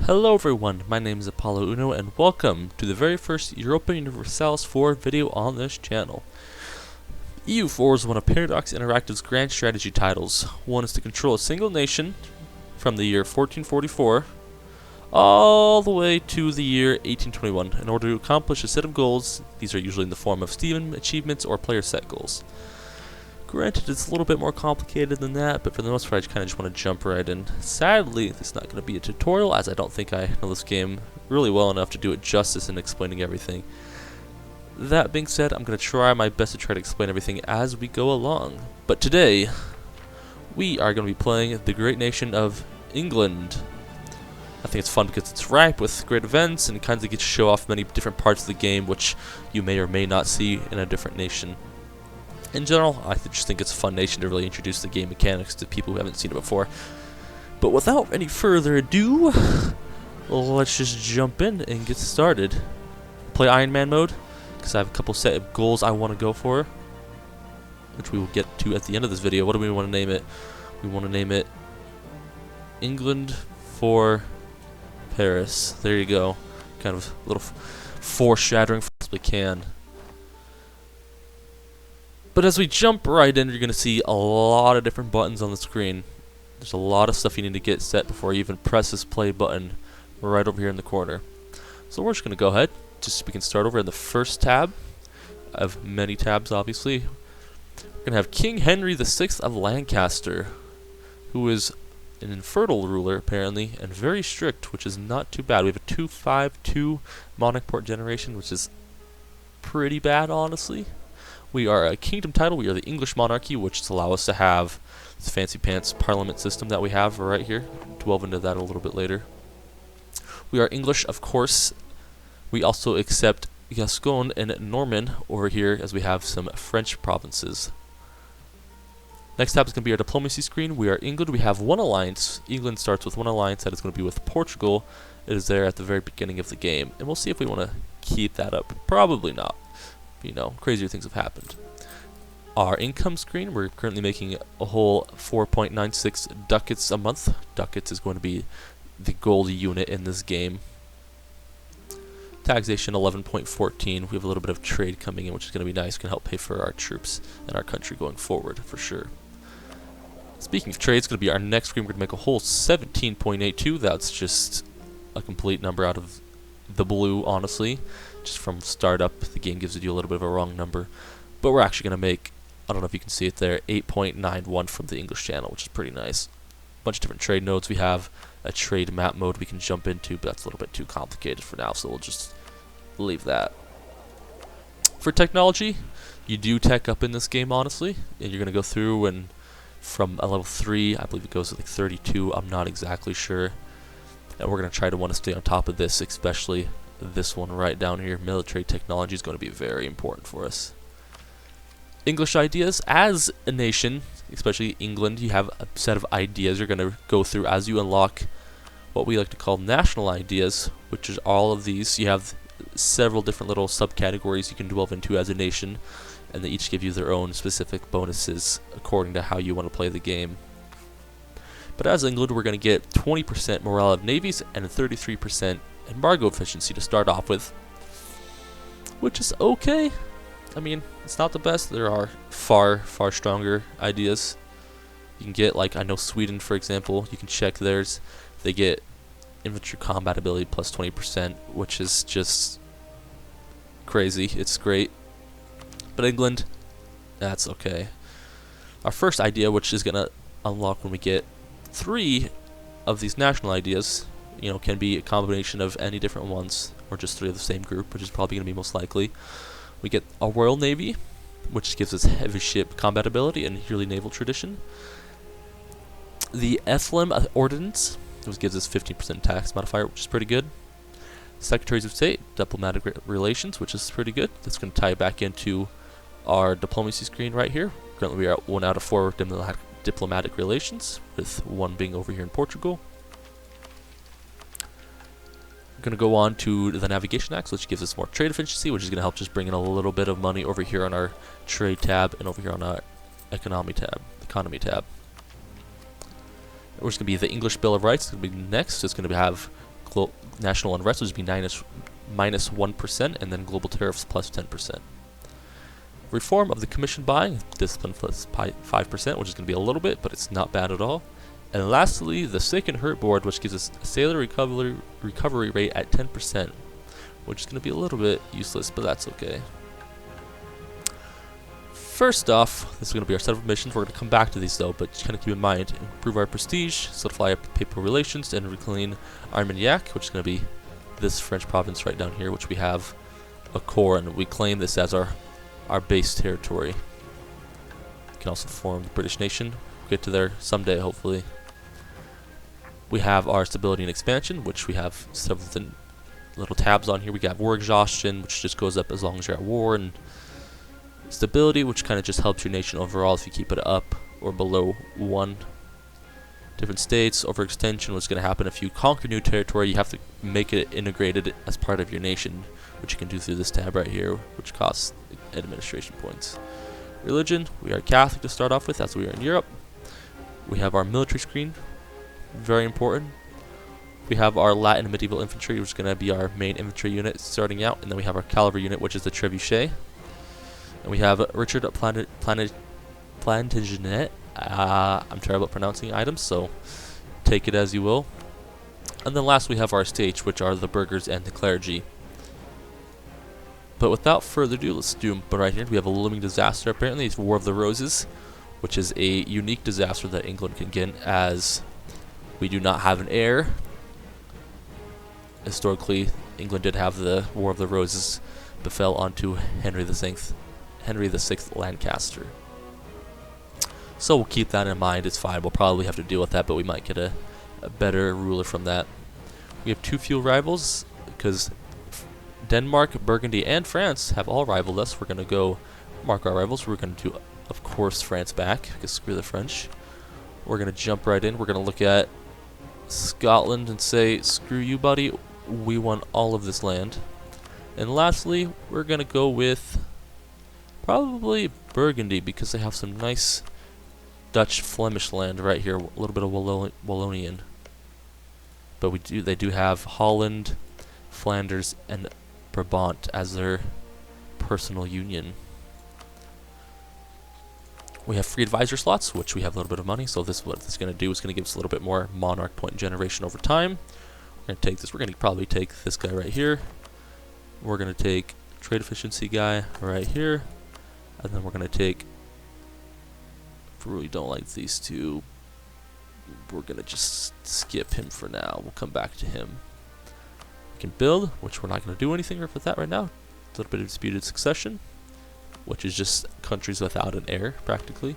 Hello everyone, my name is Apollo Uno and welcome to the very first Europa Universalis 4 video on this channel. EU4 is one of Paradox Interactive's grand strategy titles. One is to control a single nation from the year 1444 all the way to the year 1821 in order to accomplish a set of goals. These are usually in the form of Steam achievements or player set goals. Granted, it's a little bit more complicated than that, but for the most part, I kind of just want to jump right in. Sadly, it's not going to be a tutorial, as I don't think I know this game really well enough to do it justice in explaining everything. That being said, I'm going to try my best to try to explain everything as we go along. But today, we are going to be playing the great nation of England. I think it's fun because it's ripe with great events and kind of gets to show off many different parts of the game, which you may or may not see in a different nation. In general, I just think it's a fun nation to really introduce the game mechanics to people who haven't seen it before. But without any further ado, let's just jump in and get started. Play Iron Man mode, because I have a couple set of goals I want to go for, which we will get to at the end of this video. What do we want to name it? We want to name it England for Paris. There you go. Kind of a little foreshadowing as we can. But as we jump right in, you're going to see a lot of different buttons on the screen. There's a lot of stuff you need to get set before you even press this play button right over here in the corner. So we're just going to go ahead. We can start over in the first tab of many tabs, obviously. We're going to have King Henry VI of Lancaster, who is an infertile ruler, apparently, and very strict, which is not too bad. We have a 252 monarch port generation, which is pretty bad, honestly. We are a kingdom title. We are the English monarchy, which allows us to have this fancy pants parliament system that we have right here. Delve into that a little bit later. We are English, of course. We also accept Gascon and Norman over here, as we have some French provinces. Next tab is going to be our diplomacy screen. We are England. We have one alliance. England starts with one alliance that is going to be with Portugal. It is there at the very beginning of the game, and we'll see if we want to keep that up. Probably not. You know, crazier things have happened. Our income screen, we're currently making a whole 4.96 ducats a month. Ducats is going to be the gold unit in this game. Taxation 11.14. We have a little bit of trade coming in, which is going to be nice. Can help pay for our troops and our country going forward, for sure. Speaking of trade, it's going to be our next screen. We're going to make a whole 17.82. That's just a complete number out of the blue, honestly. Just from startup, the game gives you a little bit of a wrong number. But we're actually going to make, I don't know if you can see it there, 8.91 from the English channel, which is pretty nice. A bunch of different trade nodes. We have a trade map mode we can jump into, but that's a little bit too complicated for now, so we'll just leave that. For technology, you do tech up in this game, honestly. And you're going to go through, and from a level 3, I believe it goes to like 32, I'm not exactly sure. And we're going to try to want to stay on top of this, especially this one right down here. Military technology is going to be very important for us. English ideas. As a nation, especially England, you have a set of ideas you're going to go through as you unlock what we like to call national ideas, which is all of these. You have several different little subcategories you can delve into as a nation, and they each give you their own specific bonuses according to how you want to play the game. But as England, we're going to get 20% morale of navies and 33% embargo efficiency to start off with, which is okay. I mean, it's not the best. There are far stronger ideas you can get. Like, I know Sweden, for example, you can check theirs. They get infantry combat ability plus 20%, which is just crazy. It's great. But England, that's okay. Our first idea, which is going to unlock when we get 3 of these national ideas, you know, can be a combination of any different ones, or just 3 of the same group, which is probably going to be most likely. We get a Royal Navy, which gives us heavy ship combat ability and yearly naval tradition. The Ethlem Ordinance, which gives us 15% tax modifier, which is pretty good. Secretaries of State, diplomatic relations, which is pretty good. That's going to tie back into our diplomacy screen right here. Currently we are at 1 out of 4 diplomatic relations, with 1 being over here in Portugal. We're going to go on to the navigation axe, which gives us more trade efficiency, which is going to help just bring in a little bit of money over here on our trade tab and over here on our economy tab. We're just going to be the English Bill of Rights. It's going to be next. It's going to have national unrest, which would be minus 1%, and then global tariffs plus 10%. Reform of the commission buying, discipline plus 5%, which is going to be a little bit, but it's not bad at all. And lastly, the sick and hurt board, which gives us a sailor recovery rate at 10%, which is going to be a little bit useless, but that's okay. First off, this is going to be our set of missions. We're going to come back to these though, but just kind of keep in mind, improve our prestige, solidify our papal relations, and reclaim Armagnac, which is going to be this French province right down here, which we have a core, and we claim this as our base territory. We can also form the British nation. We'll get to there someday, hopefully. We have our stability and expansion, which we have several little tabs on here. We got war exhaustion, which just goes up as long as you're at war, and stability, which kind of just helps your nation overall if you keep it up or below 1. Different states, overextension, what's going to happen if you conquer new territory, you have to make it integrated as part of your nation, which you can do through this tab right here, which costs administration points. Religion, we are Catholic to start off with, as we are in Europe. We have our military screen, very important. We have our Latin and medieval infantry, which is going to be our main infantry unit starting out, and then we have our cavalry unit, which is the trebuchet. And we have Richard Plantagenet. I'm terrible at pronouncing items, so take it as you will. And then last we have our stage, which are the burghers and the clergy. But without further ado, let's do them right here. We have a looming disaster, apparently. It's War of the Roses, which is a unique disaster that England can get, as we do not have an heir. Historically, England did have the War of the Roses, befell onto Henry VI Lancaster. So we'll keep that in mind. It's fine. We'll probably have to deal with that, but we might get a better ruler from that. We have 2 few rivals, because Denmark, Burgundy, and France have all rivaled us. We're going to go mark our rivals. We're going to do, of course, France back, because screw the French. We're going to jump right in. We're going to look at Scotland and say, screw you, buddy. We want all of this land. And lastly, we're going to go with probably Burgundy, because they have some nice Dutch Flemish land right here, a little bit of Wallonian. But they do have Holland, Flanders, and Brabant as their personal union. We have free advisor slots, which we have a little bit of money, so this is what it's going to do. It's going to give us a little bit more monarch point generation over time. We're going to take this. We're going to probably take this guy right here. We're going to take trade efficiency guy right here. And then we're going to take, if we really don't like these two, we're going to just skip him for now. We'll come back to him. We can build, which we're not going to do anything with that right now. A little bit of disputed succession, which is just countries without an heir, practically.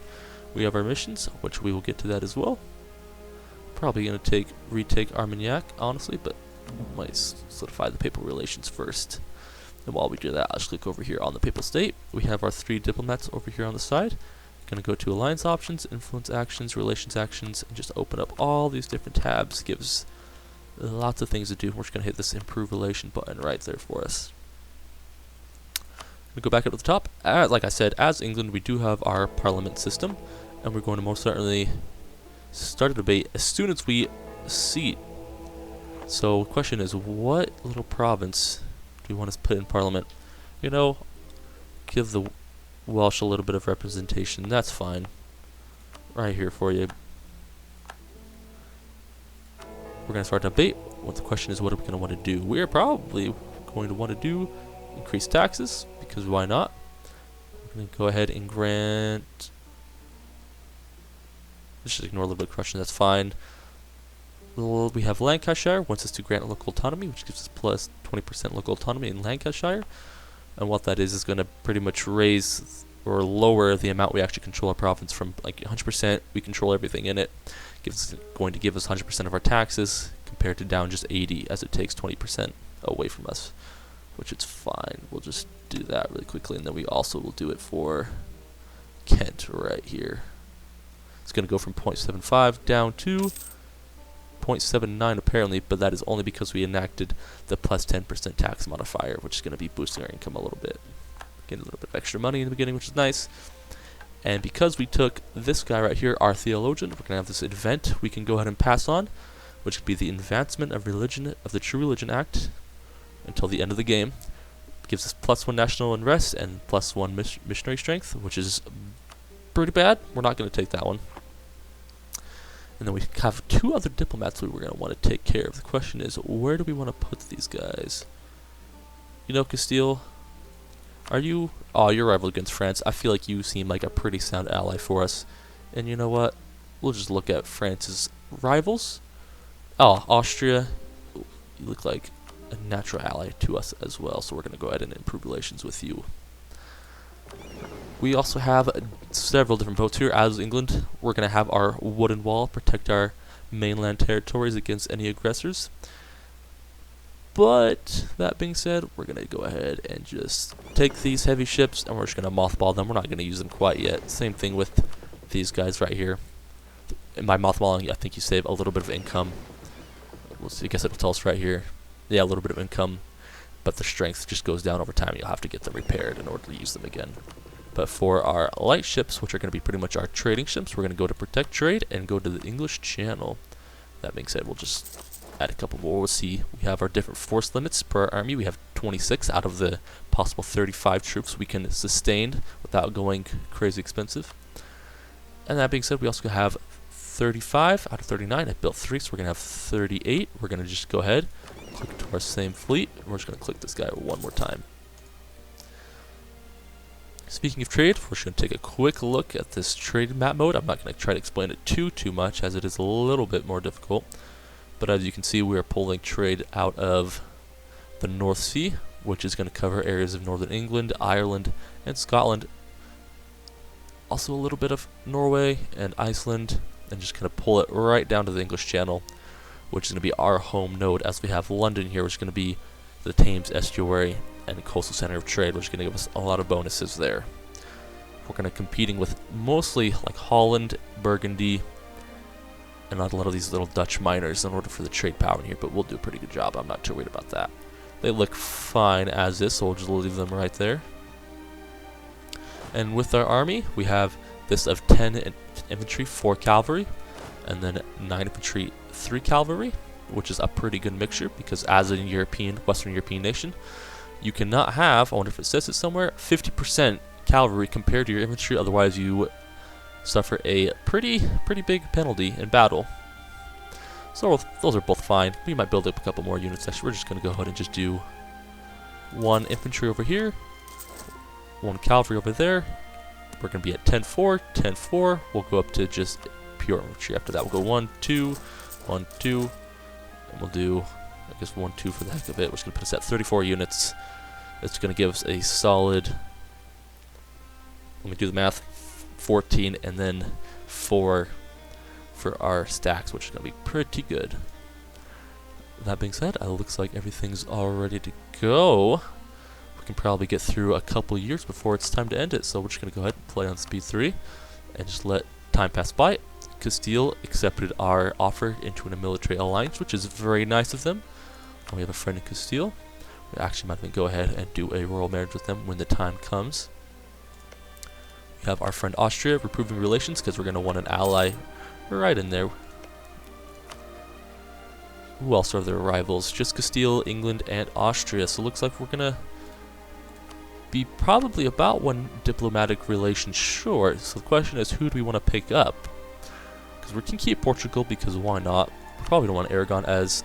We have our missions, which we will get to that as well. Probably going to retake Armagnac, honestly, but might solidify the papal relations first. And while we do that, I'll just click over here on the papal state. We have our 3 diplomats over here on the side. Going to go to alliance options, influence actions, relations actions, and just open up all these different tabs. Gives lots of things to do. We're just going to hit this improve relation button right there for us. We go back up to the top. Like I said, as England, we do have our parliament system, and we're going to most certainly start a debate as soon as we seat. So the question is, what little province do we want to put in parliament? You know, give the Welsh a little bit of representation. That's fine. Right here for you. We're going to start a debate. What the question is, what are we going to want to do? We are probably going to want to do increase taxes, because why not? We're going to go ahead and grant. Let's just ignore a little bit of question. That's fine. We have Lancashire wants us to grant local autonomy, which gives us plus 20% local autonomy in Lancashire. And what that is going to pretty much raise or lower the amount we actually control our province from like 100%. We control everything in it. Going to give us 100% of our taxes compared to down just 80, as it takes 20% away from us, which it's fine. We'll just do that really quickly, and then we also will do it for Kent right here. It's going to go from 0.75 down to 0.79 apparently, but that is only because we enacted the plus 10% tax modifier, which is going to be boosting our income a little bit. Getting a little bit of extra money in the beginning, which is nice. And because we took this guy right here, our theologian, we're going to have this event we can go ahead and pass on. which could be the Advancement of Religion of the True Religion Act until the end of the game. It gives us +1 national unrest and +1 missionary strength, which is pretty bad. We're not going to take that one. And then we have 2 other diplomats we were going to want to take care of. The question is, where do we want to put these guys? You know, Castile, are you... Oh, you're rival against France. I feel like you seem like a pretty sound ally for us. And you know what? We'll just look at France's rivals. Oh, Austria, you look like a natural ally to us as well, so we're going to go ahead and improve relations with you. We also have several different votes here. As England, we're going to have our wooden wall protect our mainland territories against any aggressors. But that being said, we're going to go ahead and just take these heavy ships and we're just going to mothball them. We're not going to use them quite yet. Same thing with these guys right here. And by mothballing, I think you save a little bit of income. We'll see, I guess it'll tell us right here. Yeah, a little bit of income, but the strength just goes down over time. You'll have to get them repaired in order to use them again. But for our light ships, which are going to be pretty much our trading ships, we're going to go to protect trade and go to the English Channel. That being said, we'll just add a couple more. We'll see. We have our different force limits per army. We have 26 out of the possible 35 troops we can sustain without going crazy expensive. And that being said, we also have 35 out of 39. I built 3, so we're going to have 38. We're going to just go ahead, click to our same fleet, and we're just going to click this guy one more time. Speaking of trade, we're just going to take a quick look at this trade map mode. I'm not going to try to explain it too much, as it is a little bit more difficult. But as you can see, we are pulling trade out of the North Sea, which is going to cover areas of Northern England, Ireland, and Scotland. Also a little bit of Norway and Iceland, and just kind of pull it right down to the English Channel, which is going to be our home node, as we have London here, which is going to be the Thames estuary and coastal center of trade, which is going to give us a lot of bonuses there. We're going to competing with mostly like Holland, Burgundy, and not a lot of these little Dutch miners in order for the trade power in here, but we'll do a pretty good job. I'm not too worried about that. They look fine as is, so we'll just leave them right there. And with our army, we have this of 10 infantry, 4 cavalry, and then 9 infantry, 3 cavalry, which is a pretty good mixture, because as a Western European nation, you cannot have, I wonder if it says it somewhere, 50% cavalry compared to your infantry, otherwise you suffer a pretty big penalty in battle. So those are both fine. We might build up a couple more units. Actually, we're just going to go ahead and just do 1 infantry over here, 1 cavalry over there. We're going to be at 10-4, 10-4. We'll go up to just pure infantry. After that, we'll go 1, 2, 1, 2, and we'll do, I guess, 1, 2 for the heck of it, which is going to put us at 34 units. It's going to give us a solid, let me do the math, 14 and then 4 for our stacks, which is going to be pretty good. That being said, it looks like everything's all ready to go. We can probably get through a couple years before it's time to end it, so we're just going to go ahead and play on speed 3 and just let time pass by. Castile accepted our offer into a military alliance, which is very nice of them. And we have a friend in Castile. We actually might even go ahead and do a royal marriage with them when the time comes. We have our friend Austria reproving relations, because we're going to want an ally right in there. Who else are their rivals? Just Castile, England, and Austria. So it looks like we're going to be probably about 1 diplomatic relation short. So the question is, who do we want to pick up? Because we can keep Portugal, because why not? We probably don't want Aragon, as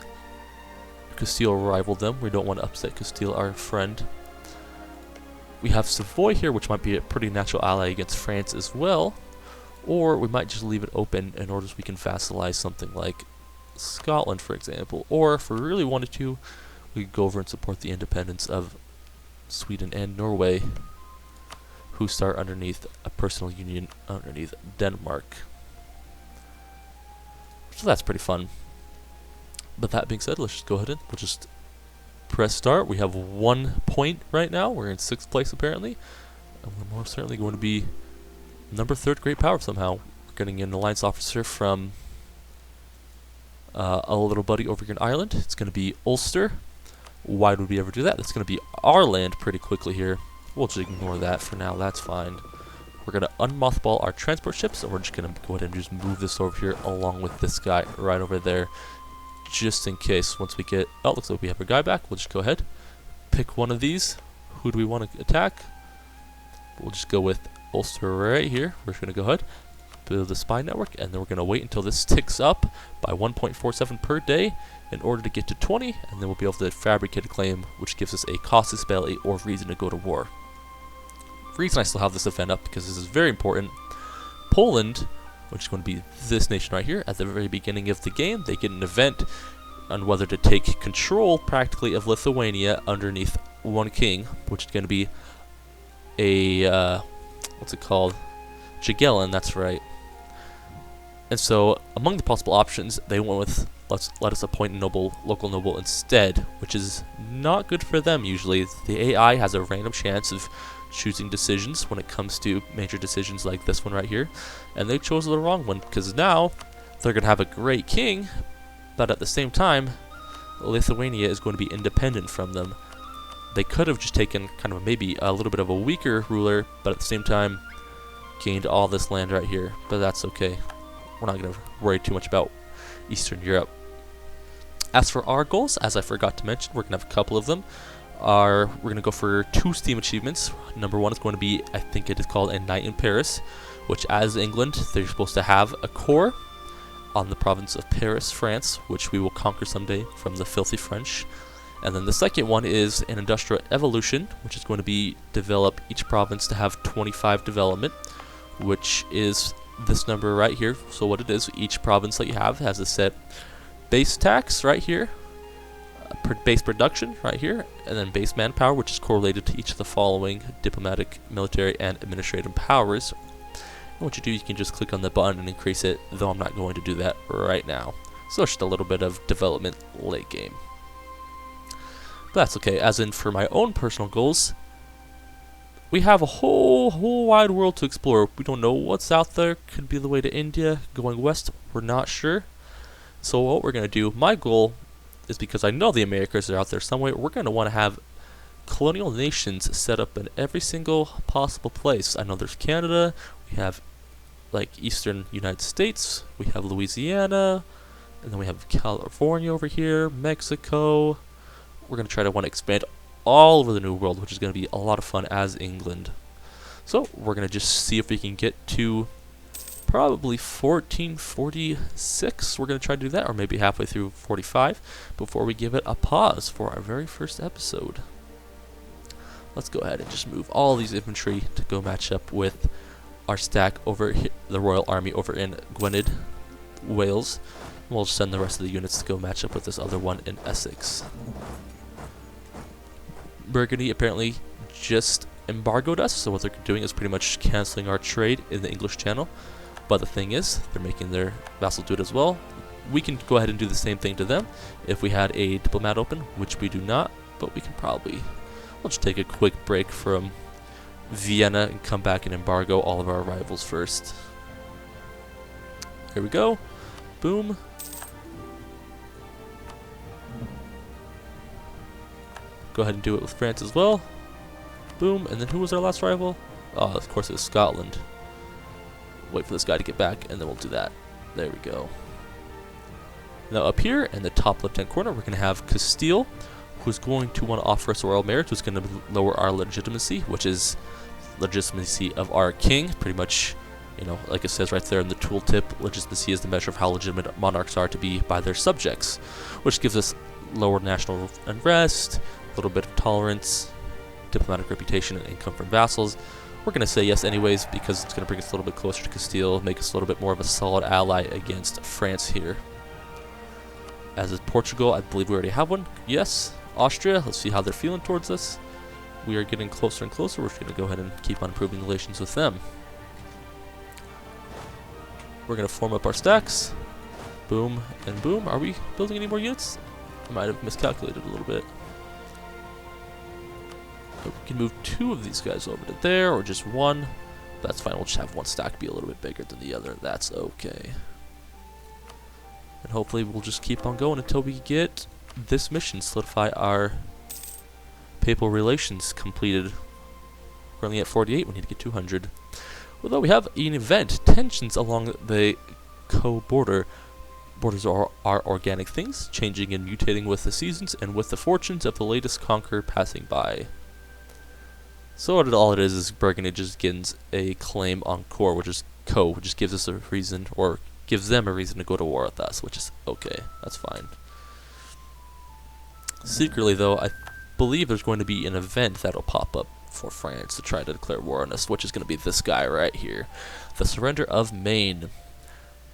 Castile rivaled them. We don't want to upset Castile, our friend. We have Savoy here, which might be a pretty natural ally against France as well. Or we might just leave it open in order so we can vassalize something like Scotland, for example. Or if we really wanted to, we could go over and support the independence of Sweden and Norway, who start underneath a personal union underneath Denmark. So that's pretty fun. But that being said, let's just go ahead and we'll just press start. We have 1 point right now. We're in 6th place apparently, and we're most certainly going to be number 3rd great power somehow. We're getting an alliance officer from a little buddy over here in Ireland. It's going to be Ulster. Why would we ever do that? It's going to be our land pretty quickly here. We'll just ignore that for now. That's fine. We're going to unmothball our transport ships, and we're just going to go ahead and just move this over here along with this guy right over there. just in case. Once we get, oh, looks like we have our guy back. We'll just go ahead, pick one of these. Who do we want to attack? We'll just go with Ulster right here. We're just going to go ahead, build a spy network, and then we're going to wait until this ticks up by 1.47 per day in order to get to 20, and then we'll be able to fabricate a claim, which gives us a casus belli or reason to go to war. The reason I still have this event up because this is very important. Poland, which is going to be this nation right here, at the very beginning of the game, they get an event on whether to take control practically of Lithuania underneath one king, which is going to be a what's it called? Jagiellon, that's right. And so among the possible options, they went with let us appoint a local noble instead, which is not good for them usually. The AI has a random chance of choosing decisions when it comes to major decisions like this one right here, and they chose the wrong one because now they're going to have a great king, but at the same time Lithuania is going to be independent from them. They could have just taken kind of maybe a little bit of a weaker ruler, but at the same time gained all this land right here, but that's okay. We're not going to worry too much about Eastern Europe. As for our goals, as I forgot to mention, we're going to have a couple of them. We're going to go for 2 Steam achievements. Number 1 is going to be, I think it is called a Knight in Paris, which as England, they're supposed to have a core on the province of Paris, France, which we will conquer someday from the filthy French. And then the second one is an industrial evolution, which is going to be develop each province to have 25 development, which is this number right here. So what it is, each province that you have has a set base tax right here, base production right here, and then base manpower, which is correlated to each of the following diplomatic, military, and administrative powers. And what you do, you can just click on the button and increase it, though I'm not going to do that right now. So it's just a little bit of development late game. But that's okay. As in for my own personal goals, we have a whole wide world to explore. We don't know what's out there. Could be the way to India, going west, we're not sure. So what we're going to do, my goal is, because I know the Americas are out there somewhere, we're going to want to have colonial nations set up in every single possible place. I know there's Canada, we have like Eastern United States, we have Louisiana, and then we have California over here, Mexico. We're going to try to want to expand all over the New World, which is going to be a lot of fun as England. So we're going to just see if we can get to probably 1446. We're going to try to do that, or maybe halfway through 45 before we give it a pause for our very first episode. Let's go ahead and just move all these infantry to go match up with our stack over here, the Royal Army over in Gwynedd, Wales. We'll send the rest of the units to go match up with this other one in Essex. Burgundy apparently just embargoed us, so what they're doing is pretty much canceling our trade in the English Channel. But the thing is, they're making their vassal do it as well. We can go ahead and do the same thing to them if we had a diplomat open, which we do not, but we can probably, we'll just take a quick break from Vienna and come back and embargo all of our rivals first. Here we go. Boom. Go ahead and do it with France as well. Boom. And then who was our last rival? Oh, of course it was Scotland. Wait for this guy to get back, and then we'll do that. There we go. Now up here in the top left-hand corner, we're going to have Castile, who's going to want to offer us a royal marriage, who's going to lower our legitimacy, which is legitimacy of our king. Pretty much, you know, like it says right there in the tooltip, legitimacy is the measure of how legitimate monarchs are to be by their subjects, which gives us lower national unrest, a little bit of tolerance, diplomatic reputation, and income from vassals. We're going to say yes anyways because it's going to bring us a little bit closer to Castile, make us a little bit more of a solid ally against France here. As is Portugal, I believe we already have one. Yes. Austria, let's see how they're feeling towards us. We are getting closer and closer. We're just going to go ahead and keep on improving relations with them. We're going to form up our stacks. Boom and boom. Are we building any more units? I might have miscalculated a little bit. We can move 2 of these guys over to there, or just 1. That's fine. We'll just have one stack be a little bit bigger than the other. That's okay. And hopefully we'll just keep on going until we get this mission, solidify our papal relations completed. We're only at 48. We need to get 200. Although we have an event, tensions along the Co border. Borders are organic things, changing and mutating with the seasons and with the fortunes of the latest conqueror passing by. So all it is Burgundy just gains a claim on core, which is co, which just gives us a reason, or gives them a reason to go to war with us, which is okay. That's fine. Secretly, though, I believe there's going to be an event that'll pop up for France to try to declare war on us, which is going to be this guy right here, the surrender of Maine.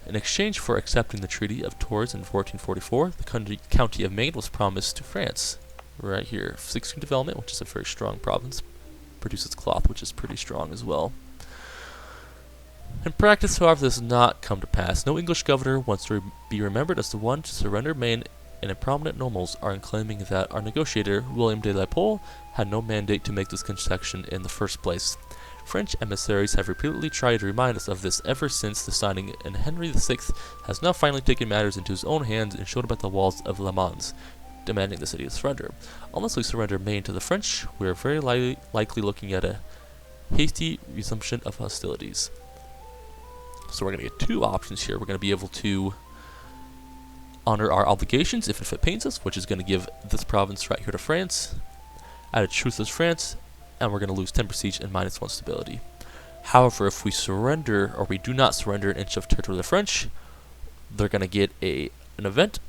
In exchange for accepting the Treaty of Tours in 1444, the county of Maine was promised to France. Right here, 16 development, which is a very strong province, produces cloth, which is pretty strong as well. In practice, however, this has not come to pass. No English governor wants to be remembered as the one to surrender Maine, and prominent nobles are claiming that our negotiator, William de la Pole, had no mandate to make this concession in the first place. French emissaries have repeatedly tried to remind us of this ever since the signing, and Henry VI has now finally taken matters into his own hands and showed up at the walls of Le Mans, demanding the city to surrender. Unless we surrender Maine to the French, we are very likely looking at a hasty resumption of hostilities. So we're going to get two options here. We're going to be able to honor our obligations if it pains us, which is going to give this province right here to France, add a truce with France, and we're going to lose 10 prestige and -1 stability. However, if we surrender, or we do not surrender an inch of territory to the French, they're going to get an event,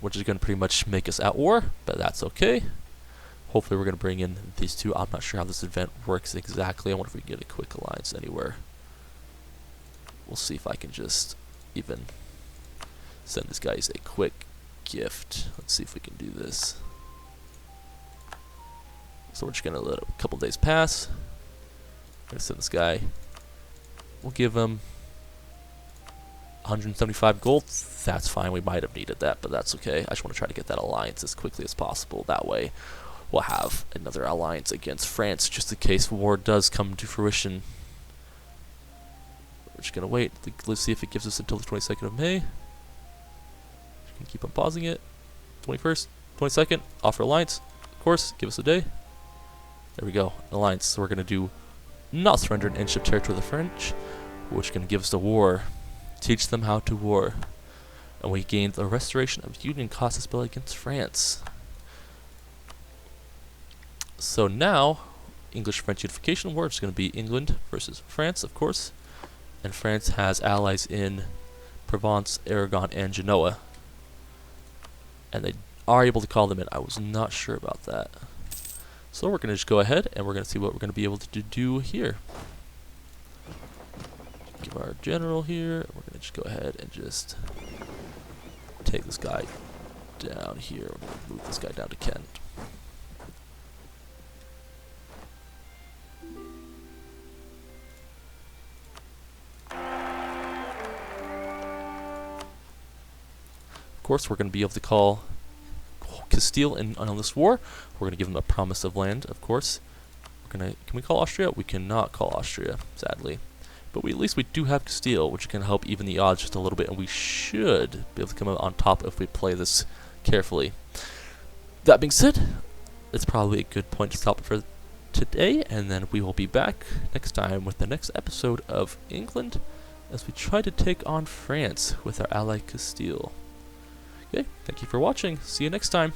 which is going to pretty much make us at war, but that's okay. Hopefully we're going to bring in these two. I'm not sure how this event works exactly. I wonder if we can get a quick alliance anywhere. We'll see if I can just even send these guys a quick gift. Let's see if we can do this. So we're just going to let a couple days pass. I'm going to send this guy. We'll give him 175 gold. That's fine. We might have needed that, but that's okay. I just want to try to get that alliance as quickly as possible. That way we'll have another alliance against France just in case war does come to fruition. We're just going to wait. Let's see if it gives us until the 22nd of May. Just going to keep on pausing it. 21st, 22nd, offer alliance. Of course, give us a day. There we go, alliance. So we're going to do not surrender an inch of territory to the French, which is going to give us the war. Teach them how to war. And we gained the restoration of Union cost stability against France. So now, English-French unification war is going to be England versus France, of course. And France has allies in Provence, Aragon, and Genoa. And they are able to call them in. I was not sure about that. So we're going to just go ahead and we're going to see what we're going to be able to do here. Give our general here. We're going to just go ahead and just take this guy down here. We're going to move this guy down to Kent. Of course, we're going to be able to call Castile in on this war. We're going to give them a promise of land, of course. Can we call Austria? We cannot call Austria, sadly. But at least we do have Castile, which can help even the odds just a little bit, and we should be able to come out on top if we play this carefully. That being said, it's probably a good point to stop for today, and then we will be back next time with the next episode of England as we try to take on France with our ally Castile. Okay, thank you for watching. See you next time.